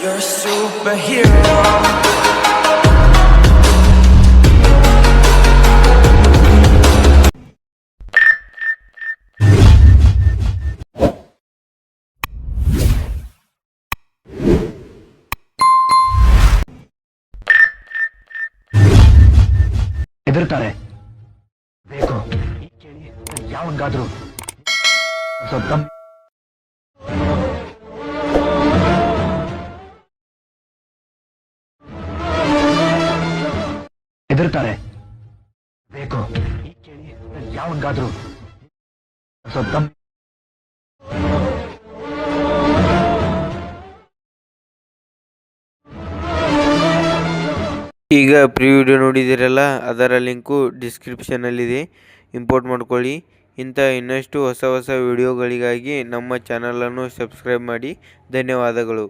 You're a superhero. ಹೆದರ್ತಾರೆ ಬೇಕು ಕೇಳಿ ಯಾವಂಗಾದ್ರೂ ಸ್ವಲ್ಪ ಹೆದರ್ತಾರೆ ಬೇಕು ಕೇಳಿ ಯಾವಂಗಾದ್ರೂ ಸ್ವಲ್ಪ ಈಗ ಪ್ರೀ ವಿಡಿಯೋ ನೋಡಿದಿರಲ್ಲ, ಅದರ ಲಿಂಕು ಡಿಸ್ಕ್ರಿಪ್ಷನಲ್ಲಿದೆ. ಇಂಪೋರ್ಟ್ ಮಾಡ್ಕೊಳ್ಳಿ. ಇಂಥ ಇನ್ನಷ್ಟು ಹೊಸ ವಿಡಿಯೋಗಳಿಗಾಗಿ ನಮ್ಮ ಚಾನಲನ್ನು ಸಬ್ಸ್ಕ್ರೈಬ್ ಮಾಡಿ. ಧನ್ಯವಾದಗಳು.